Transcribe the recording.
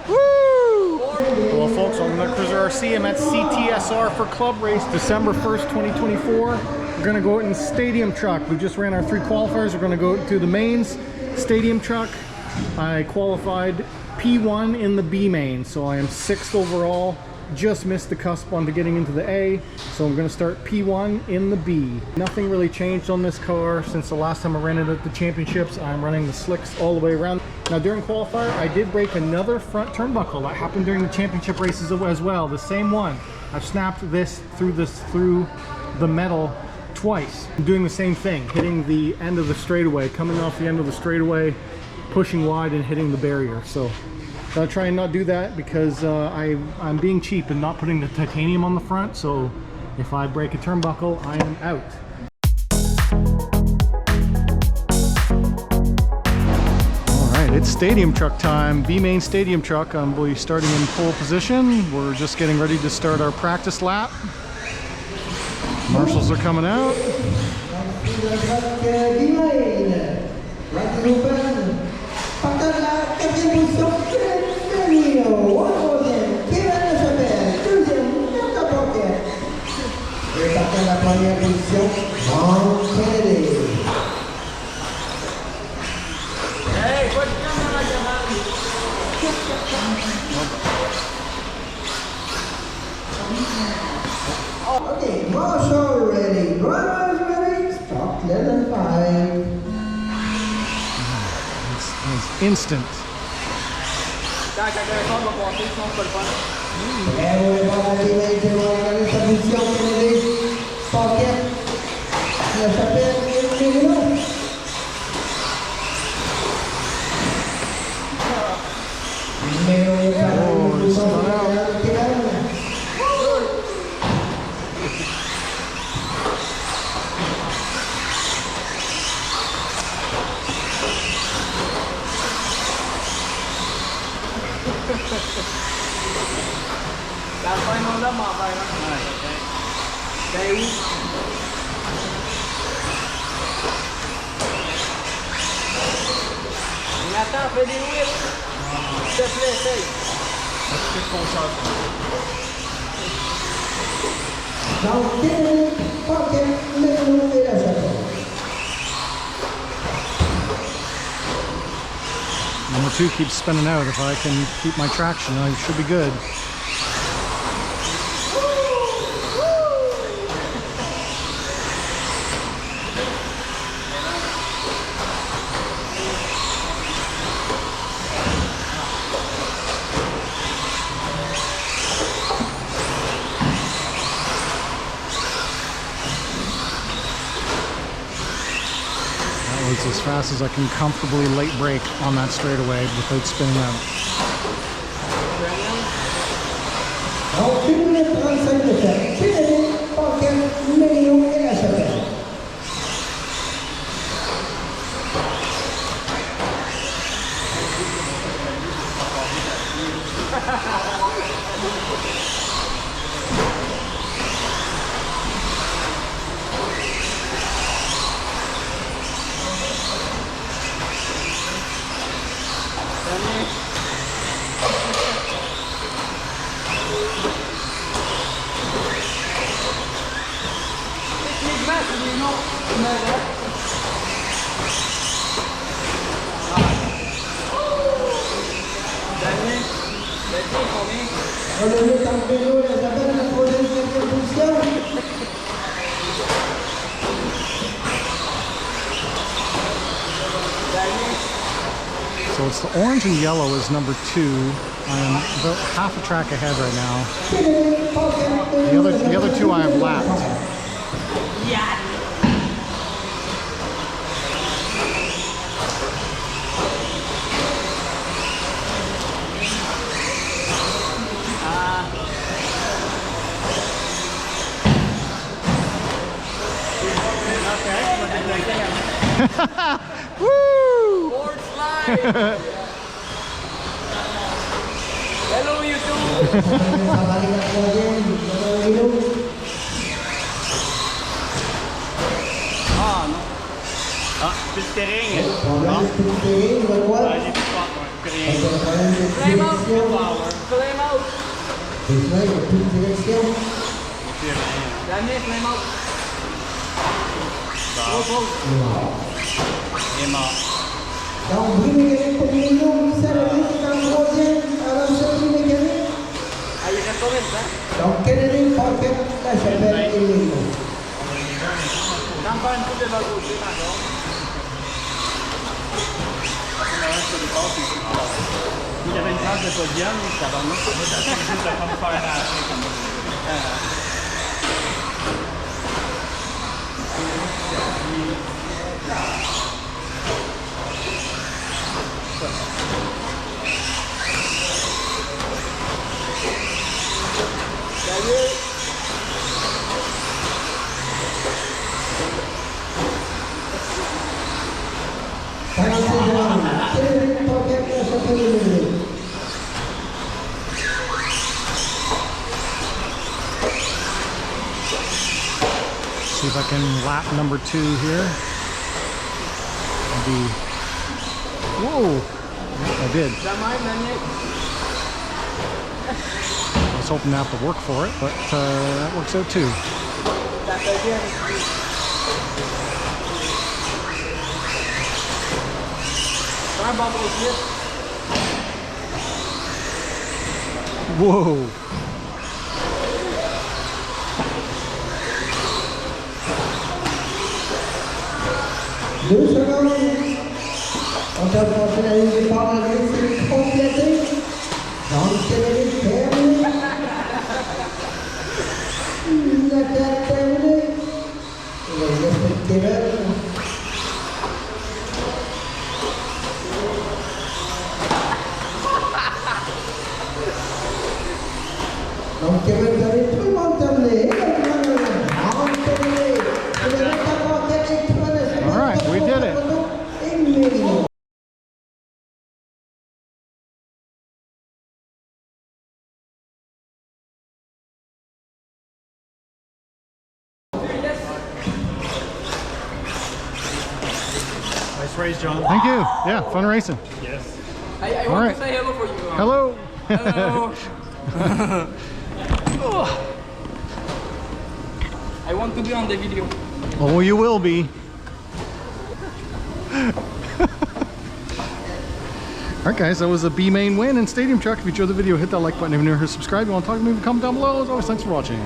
Woo! Well, folks, on the Netcruzer RC, I'm at CTSR for Club Race, December 1st, 2024. We're gonna go out in stadium truck. We just ran our 3 qualifiers. We're gonna go to the mains stadium truck. I qualified P1 in the B main, so I am 6th overall. Just missed the cusp onto getting into the A, so I'm going to start P1 in the B. Nothing really changed on this car since the last time I ran it at the championships. I'm running the slicks all the way around. Now during qualifier, I did break another front turnbuckle. That happened during the championship races as well, the same one. I've snapped this through the metal twice. I'm doing the same thing, hitting the end of the straightaway, coming off the end of the straightaway, pushing wide and hitting the barrier. So I'll try and not do that because I'm being cheap and not putting the titanium on the front, so if I break a turnbuckle, I am out. Alright, it's stadium truck time. B-main stadium truck. I'll be starting in pole position. We're just getting ready to start our practice lap. Marshals are coming out. La première position, Jean Kennedy. Okay, Marshall ready, drivers ready, stop level 5. It's instant. Number 2 keeps spinning out. If I can keep my traction, I should be good. As fast as I can comfortably late brake on that straightaway without spinning out. So it's the orange and yellow is number 2. I'm about half a track ahead right now. The other 2 I have lapped. Yeah. Woo! Board slide. Hello, YouTube. Ah, non. Ah, plus de terrain. Ah, j'ai plus de sport, ouais. Flame out. Flame out. Dernier, flame out. Donc, bruit mécanique pour Mino, ça le dit dans le troisième, alors sortie mécanique. Ah, il reste combien de temps? Donc, Kennedy, Pocket, La Chapelle et Mino. Encore une coupe de l'autre côté, d'accord. Il y avait une place de podium, ça va nous. Juste à comme faire la Salut! Kennedy, Pocket, La Chapelle et Mino. See if I can lap number 2 here. Whoa! Yep, I did. I was hoping that would work for it, but that works out too. Whoa! Deux secondes. On t'a passé la ligne de départ, la ligne c'est complété. Donc, Kennedy terminé. La tête terminée. Le reste de Kevin. Donc, Kevin, vous avez tout le monde terminé. Donc, Kennedy. Vous avez encore quelques points de All right, we did it. Nice race, John. Thank you. Yeah, fun racing. Yes. I All want right. to say hello for you. Hello. Hello. I want to be on the video. Oh, you will be. Alright guys, that was a B main win in Stadium Truck. If you enjoyed the video, hit that like button. If you're new here, subscribe. If you want to talk to me, comment down below. As always, thanks for watching.